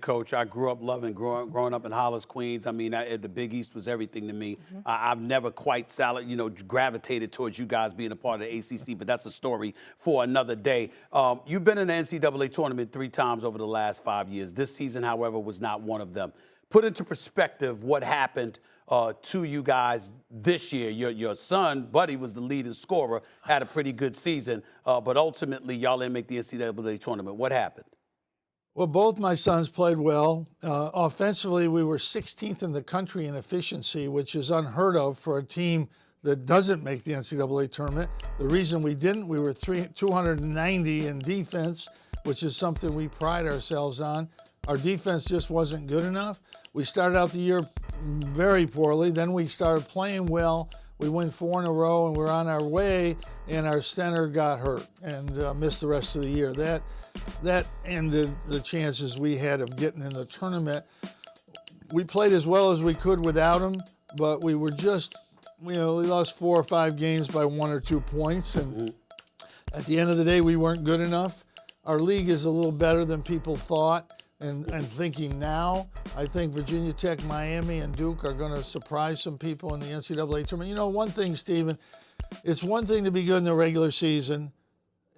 Coach, I grew up loving growing up in Hollis, Queens. I mean, the Big East was everything to me. I've never quite gravitated towards you guys being a part of the ACC, but that's a story for another day. You've been in the NCAA tournament 3 times over the last 5 years. This season, however, was not one of them. Put into perspective what happened to you guys this year. Your son, Buddy, was the leading scorer, had a pretty good season, but ultimately y'all didn't make the NCAA tournament. What happened? Well, both my sons played well. Offensively, we were 16th in the country in efficiency, which is unheard of for a team that doesn't make the NCAA tournament. The reason we didn't, we were 290 in defense, which is something we pride ourselves on. Our defense just wasn't good enough. We started out the year very poorly. Then we started playing well. We won 4 in a row, and we're on our way, and our center got hurt and missed the rest of the year. That ended the chances we had of getting in the tournament. We played as well as we could without him, but we were just, we lost 4 or 5 games by 1 or 2 points, and at the end of the day, we weren't good enough. Our league is a little better than people thought. And thinking now, I think Virginia Tech, Miami, and Duke are going to surprise some people in the NCAA tournament. You know, one thing, Stephen, it's one thing to be good in the regular season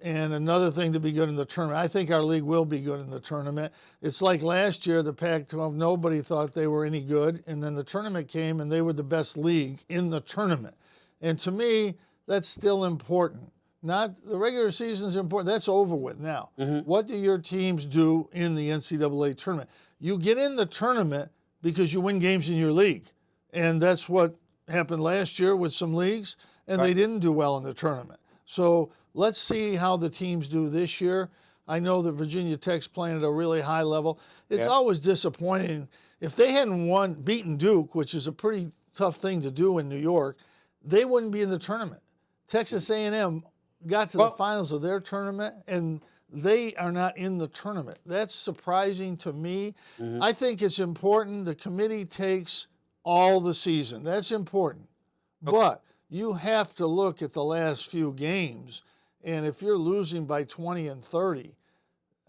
and another thing to be good in the tournament. I think our league will be good in the tournament. It's like last year, the Pac-12, nobody thought they were any good, and then the tournament came and they were the best league in the tournament. And to me, that's still important. Not the regular season is important. That's over with now. What do your teams do in the NCAA tournament? You get in the tournament because you win games in your league. And that's what happened last year with some leagues, and they didn't do well in the tournament. So let's see how the teams do this year. I know that Virginia Tech's playing at a really high level. It's always disappointing. If they hadn't beaten Duke, which is a pretty tough thing to do in New York, they wouldn't be in the tournament. Texas A&M got to the finals of their tournament, and they are not in the tournament. That's surprising to me. I think it's important the committee takes all the season. That's important. But you have to look at the last few games, and if you're losing by 20 and 30,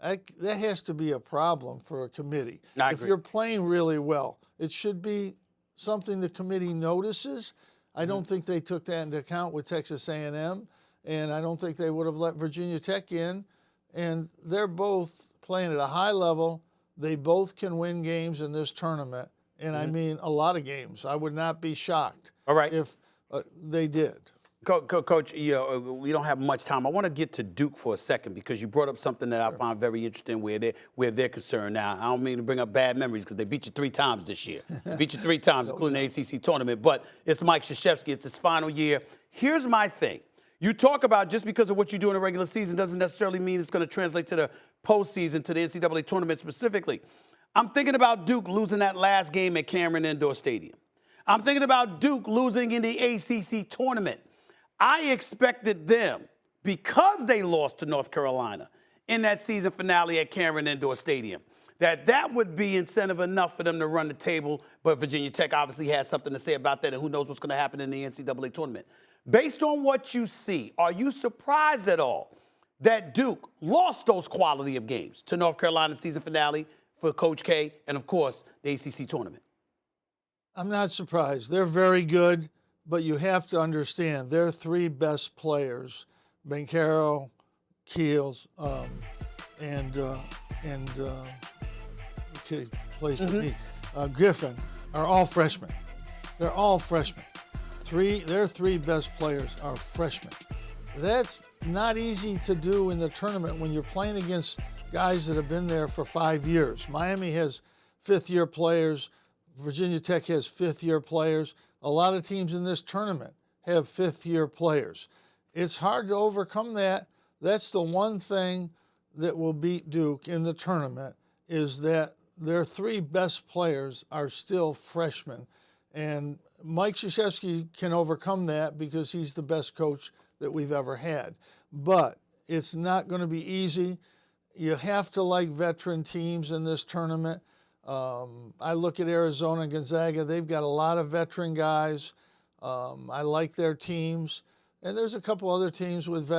that has to be a problem for a committee. If you're playing really well, it should be something the committee notices. I don't think they took that into account with Texas A&M. And I don't think they would have let Virginia Tech in. And they're both playing at a high level. They both can win games in this tournament. And I mean a lot of games. I would not be shocked if they did. Coach, we don't have much time. I want to get to Duke for a second because you brought up something that I find very interesting where they're concerned. Now, I don't mean to bring up bad memories because they beat you 3 times this year. Beat you 3 times, including the ACC tournament. But it's Mike Krzyzewski. It's his final year. Here's my thing. You talk about just because of what you do in the regular season doesn't necessarily mean it's going to translate to the postseason, to the NCAA tournament specifically. I'm thinking about Duke losing that last game at Cameron Indoor Stadium. I'm thinking about Duke losing in the ACC tournament. I expected them, because they lost to North Carolina in that season finale at Cameron Indoor Stadium, that would be incentive enough for them to run the table. But Virginia Tech obviously had something to say about that, and who knows what's going to happen in the NCAA tournament. Based on what you see, are you surprised at all that Duke lost those quality of games to North Carolina season finale for Coach K and, of course, the ACC tournament? I'm not surprised. They're very good, but you have to understand their 3 best players, Bencaro, Keels, plays for me, Griffin, are all freshmen. They're all freshmen. Their 3 best players are freshmen. That's not easy to do in the tournament when you're playing against guys that have been there for 5 years. Miami has 5th-year players. Virginia Tech has 5th-year players. A lot of teams in this tournament have 5th-year players. It's hard to overcome that. That's the one thing that will beat Duke in the tournament is that their 3 best players are still freshmen. And Mike Krzyzewski can overcome that because he's the best coach that we've ever had. But it's not going to be easy. You have to like veteran teams in this tournament. I look at Arizona and Gonzaga. They've got a lot of veteran guys. I like their teams. And there's a couple other teams with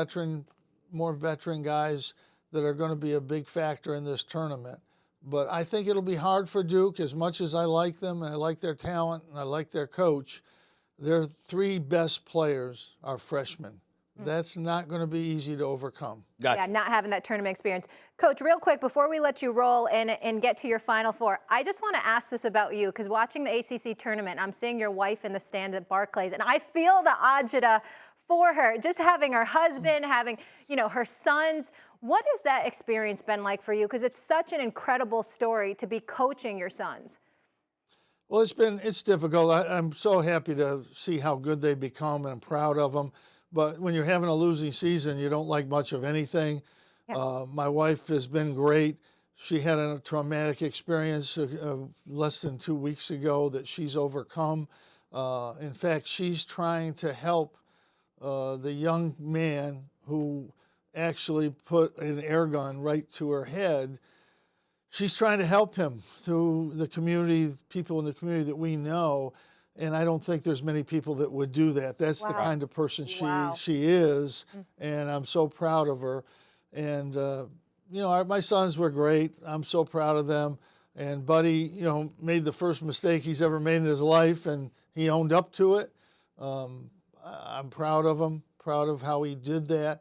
more veteran guys that are going to be a big factor in this tournament. But I think it'll be hard for Duke, as much as I like them and I like their talent and I like their coach. Their three best players are freshmen. That's not going to be easy to overcome. Gotcha. Yeah, not having that tournament experience. Coach, real quick, before we let you roll and get to your Final Four, I just want to ask this about you, because watching the ACC tournament, I'm seeing your wife in the stands at Barclays, and I feel the agita for her. Just having her husband, having, her sons. What has that experience been like for you? Because it's such an incredible story to be coaching your sons. Well, it's difficult. I'm so happy to see how good they become, and I'm proud of them. But when you're having a losing season, you don't like much of anything. Yeah. My wife has been great. She had a traumatic experience less than 2 weeks ago that she's overcome. In fact, she's trying to help the young man who actually put an air gun right to her head. She's trying to help him through the community, people in the community that we know. And I don't think there's many people that would do that. That's the kind of person she is, and I'm so proud of her. And my sons were great. I'm so proud of them. And Buddy, made the first mistake he's ever made in his life, and he owned up to it. I'm proud of him. Proud of how he did that.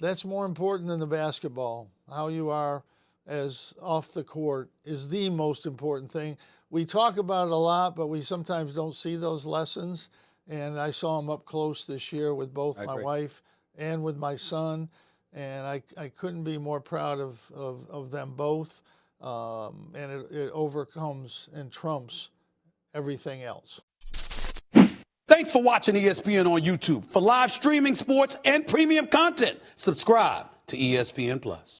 That's more important than the basketball. How you are as off the court is the most important thing. We talk about it a lot, but we sometimes don't see those lessons. And I saw them up close this year with both my wife and with my son. And I couldn't be more proud of them both. And it overcomes and trumps everything else. Thanks for watching ESPN on YouTube. For live streaming, sports, and premium content, subscribe to ESPN+.